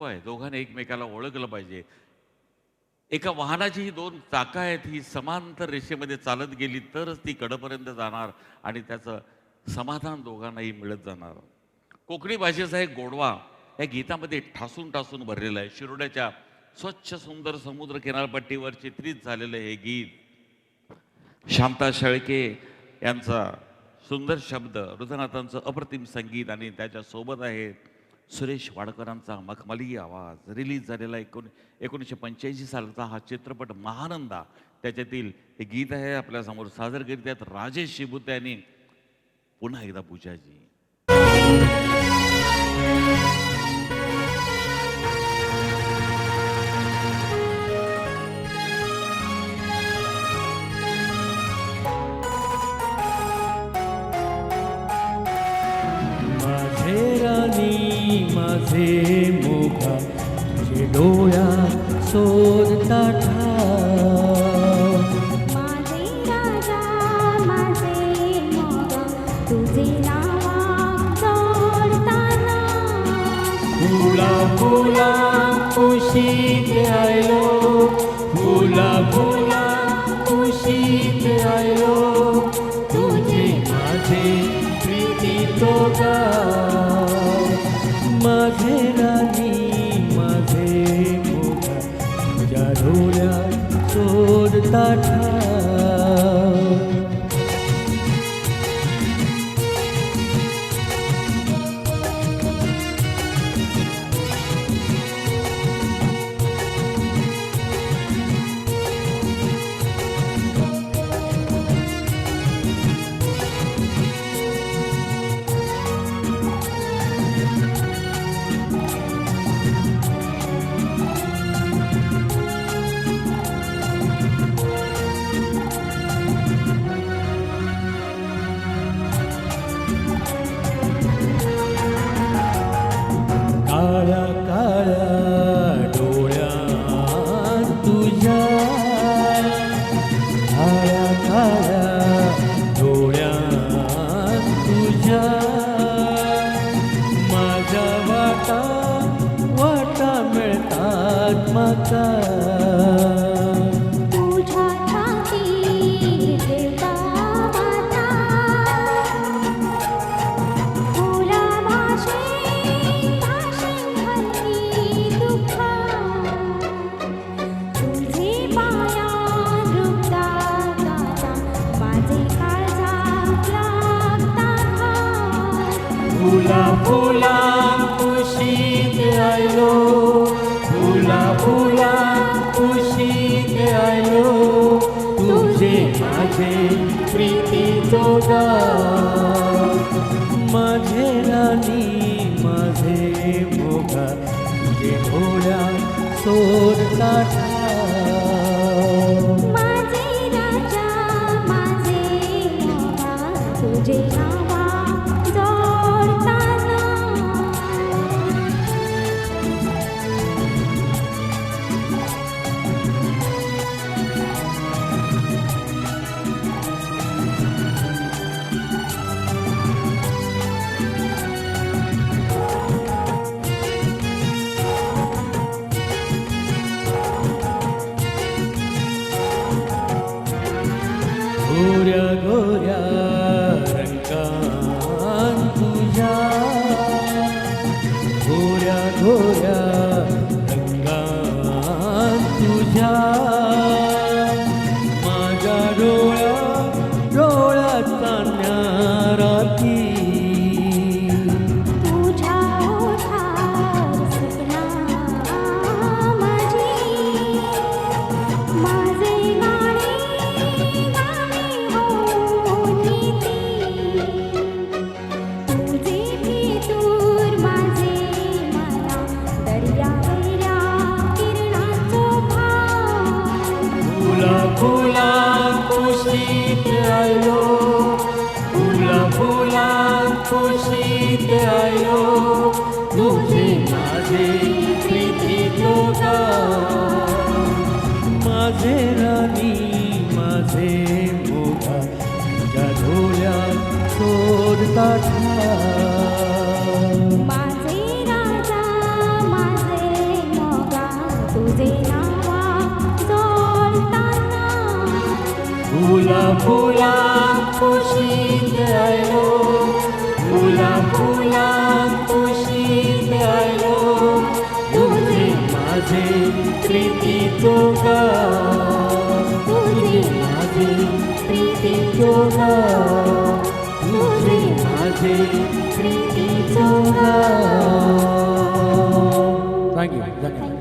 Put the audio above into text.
होय, दोघांनी एकमेकाला ओळखलं पाहिजे. एका वाहनाची ही 2 चाकं आहेत, ही समांतर रेषेमध्ये चालत गेली तरच ती कडेपर्यंत जाणार आणि त्याचं समाधान दोघांनाही मिळत जाणार. कोकणी भाषेचा एक गोडवा या गीतामध्ये ठासून-ठासून भरलेला आहे. शिरोड्याच्या स्वच्छ सुंदर समुद्र किनारपट्टीवर चित्रित झालेलं हे गीत शांता शेळके यांचा सुंदर शब्द, रुद्रनाथांचं अप्रतिम संगीत आणि त्याच्यासोबत आहे सुरेश वाडकरांचा मखमली आवाज. रिलीज झालेला 1985 सालाचा हा चित्रपट महानंदा, त्याच्यातील हे गीत आहे आपल्यासमोर सादर करीत आहेत राजेश शिबुते यांनी. पुन्हा एकदा पूजाजी. माझे मोगा तुझे डोळ्या सोडता ठाव. माझे राजा माझे मोगा तुझे नावा जोडताना. फुला फुला खुशीत आयो, फुला फुला खुशीत आयो, तुझे माझे प्रीती तोगा. माझे राणी माझे मोगा तुझ्या डोळ्यात सोडता ठाव. काळ्या काळ्या डोळ्यात तुझ्या, काळ्या काळ्या डोळ्यात तुझ्या, माझ्या वाटा वाटा मिळतात माका. तुझ्या छाती घेता माता, फुला भाषे भाषे दुःख. तुझे पाया रुपता गाता माझे काळजात लागता. फुला फुला खुशीत आयो, फुला फुला खुशीत आयो, तुझे माझे प्रीती जोगा. माझे राणी माझे मोगा तुझे डोळ्या सोडता ठाव. माझे राजा माझे मोगा तुझे नावा जोडताना. गोऱ्या गोऱ्या रंगान तुझ्या, गोऱ्या गोऱ्या रंगान तुझ्या, माझ्या डोळ्या डोळ्यात चांदण्या राती. तुझ्या ओठार सपना माझी, माझे गाणे गाणे होऊन येती. तुझे फितूर माझे मला दर्यावरल्या किरणांचो भाव. फुला फुला खुशीत आयो, फुला फुला खुशीत आयो, तुझे माझे प्रीती जोगा. माझे राणी माझे मोगा तुझ्या डोळ्यात सोडता ठाव. माझे राजा माझे फुला खुशीत आलो, फुला फुला खुशीत आलो, तुझे माझे प्रीतीचो गाव, तुझे माझे प्रीतीचो गाव, तुझे माझे प्रीतीचो गाव. थँक्यू.